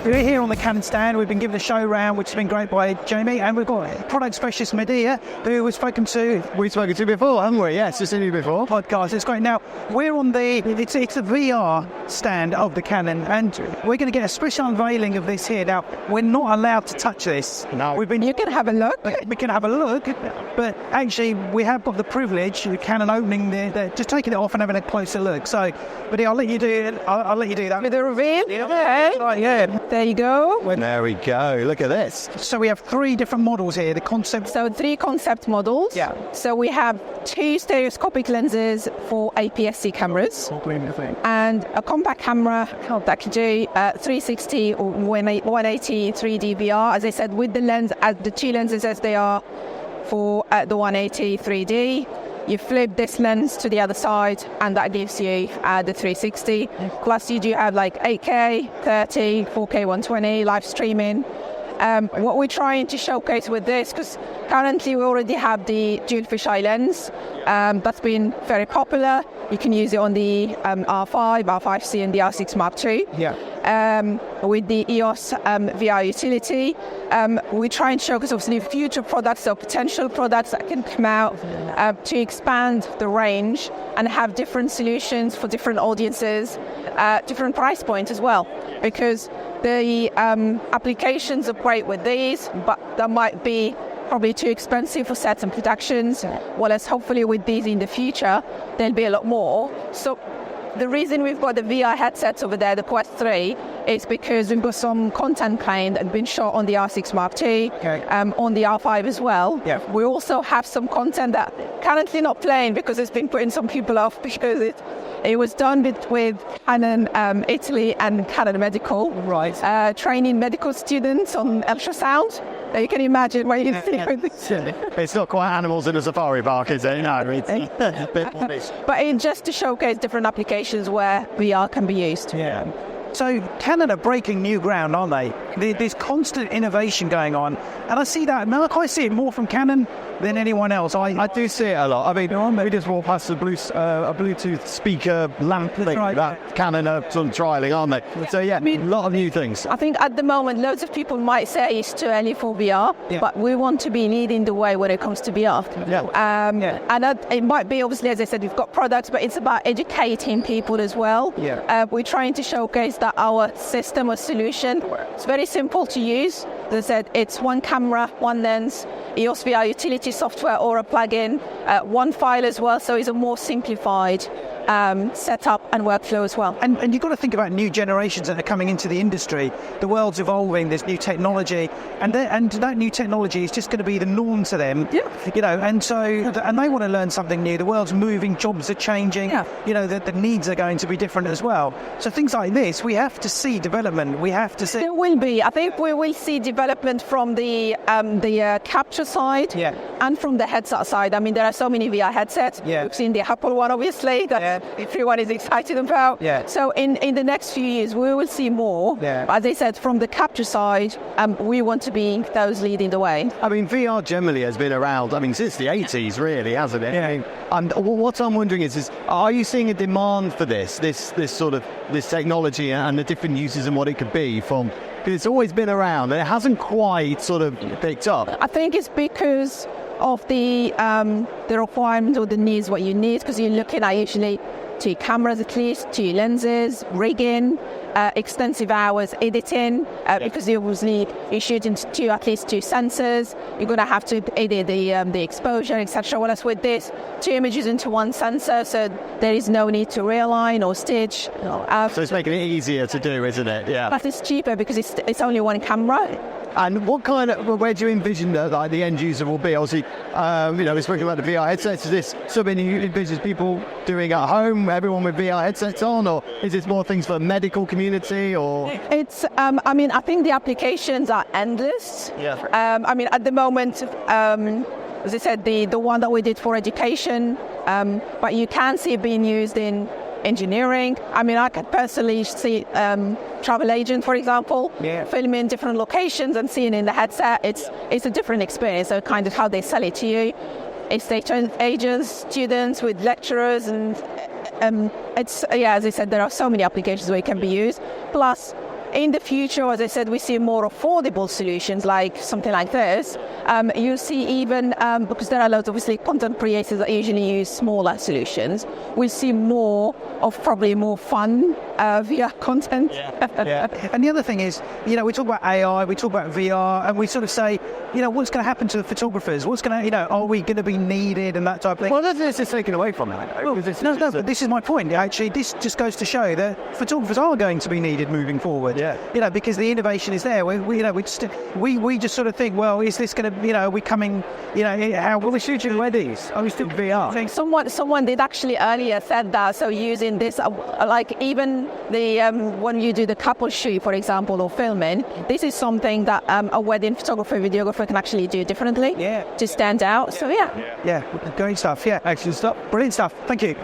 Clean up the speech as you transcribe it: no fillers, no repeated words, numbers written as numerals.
We're here on the Canon stand. We've been given a show round, which has been great by Jamie, and we've got product specialist Medea, who we've spoken to. We've spoken to before, haven't we? Yes, just seen you before. Podcast. It's great. Now, we're on it's a VR stand of the Canon, and we're going to get a special unveiling of this here. Now, we're not allowed to touch this. No. You can have a look. We can have a look, but actually, we have got the privilege, the Canon opening just taking it off and having a closer look. So, but I'll let you do it. I'll let you do that. With the reveal? Yeah. There you go. There we go. Look at this. So we have 3 different models here. The concept. So 3 concept models. Yeah. So we have 2 stereoscopic lenses for APS-C cameras. And a compact camera that can do 360 or 180 3D VR. As I said, with the lens, as the 2 lenses as they are for the 180 3D. You flip this lens to the other side, and that gives you the 360. Plus, you do have like 8K, 30, 4K 120 live streaming. What we're trying to showcase with this, because currently we already have the dual fisheye lens that's been very popular. You can use it on the R5, R5C, and the R6 Mark II. Yeah. With the EOS VR utility, we try and showcase obviously future products or potential products that can come out to expand the range and have different solutions for different audiences, different price points as well. Because the applications are great with these, but that might be probably too expensive for certain productions, whereas hopefully with these in the future, there'll be a lot more. So the reason we've got the VR headsets over there, the Quest 3, is because we've got some content planned and been shot on the R6 Mark II, on the R5 as well. Yeah. We also have some content that currently not playing because it's been putting some people off because it was done with Canon Italy and Canon Medical. Right. Training medical students on ultrasound. You can imagine what you see with this. It's not quite animals in a safari park, is it? No, it's a bit modest. But just to showcase different applications where VR can be used. Yeah. So Canon are breaking new ground, aren't they? There's constant innovation going on, and I see that. I quite see it more from Canon than anyone else. I do see it a lot. I mean, we just walked past a Bluetooth speaker lamp thing that Canon are sort of trialling, aren't they? So yeah, a lot of new things. I think at the moment, loads of people might say it's too early for VR, but we want to be leading the way when it comes to VR. And it might be, obviously, as I said, we've got products, but it's about educating people as well. We're trying to showcase that our system or solution is very simple to use. As I said, it's one camera, one lens, EOS VR utility software or a plugin, one file as well, so it's a more simplified setup and workflow as well. And you've got to think about new generations that are coming into the industry. The world's evolving, there's new technology, and that new technology is just going to be the norm to them. You know, and they want to learn something new. The world's moving, jobs are changing. You know, the needs are going to be different as well. So things like this, we have to see development. We have to see. There will be. I think we will see development from the capture side and from the headset side. I mean, there are so many VR headsets. We've seen the Apple one, obviously, that everyone is excited about. So in the next few years, we will see more. As I said, from the capture side, we want to be those leading the way. I mean, VR generally has been around, since the 80s, really, hasn't it? And what I'm wondering is are you seeing a demand for this technology and the different uses and what it could be from? Because it's always been around and it hasn't quite sort of picked up. I think it's because of the requirements or the needs, what you need, because you're looking at usually 2 cameras at least, 2 lenses, rigging, extensive hours editing, because you're shooting at least 2 sensors. You're going to have to edit the exposure, etc. Whereas with this, 2 images into 1 sensor, so there is no need to realign or stitch. So it's making it easier to do, isn't it? Yeah. But it's cheaper because it's only 1 camera. And where do you envision the end user will be? Obviously, we're speaking about the VR headsets. Is this something you envision people doing at home, everyone with VR headsets on, or is this more things for the medical community? Or it's, I think the applications are endless. At the moment, as I said, the one that we did for education, but you can see it being used in engineering. I could personally see travel agent, for example, filming different locations and seeing in the headset. It's a different experience. So kind of how they sell it to you. Estate agents, students, with lecturers, and it's as I said, there are so many applications where it can be used. Plus, in the future, as I said, we see more affordable solutions like something like this. You see even, because there are loads, obviously, content creators that usually use smaller solutions, we'll see more of probably more fun VR content. And the other thing is, we talk about AI, we talk about VR, and we sort of say, what's going to happen to the photographers? What's going to, are we going to be needed and that type of thing? Well, this is taken away from that. Well, but this is my point. Actually, this just goes to show that photographers are going to be needed moving forward. Yeah. Because the innovation is there. We just sort of think, well, is this going to, are we coming, how will we shooting weddings? Are we still VR? Someone did actually earlier said that. So using this, like even the when you do the couple shoot, for example, or filming, this is something that a wedding photographer, videographer can actually do differently to stand out. So yeah, great stuff. Yeah, excellent stuff. Brilliant stuff. Thank you.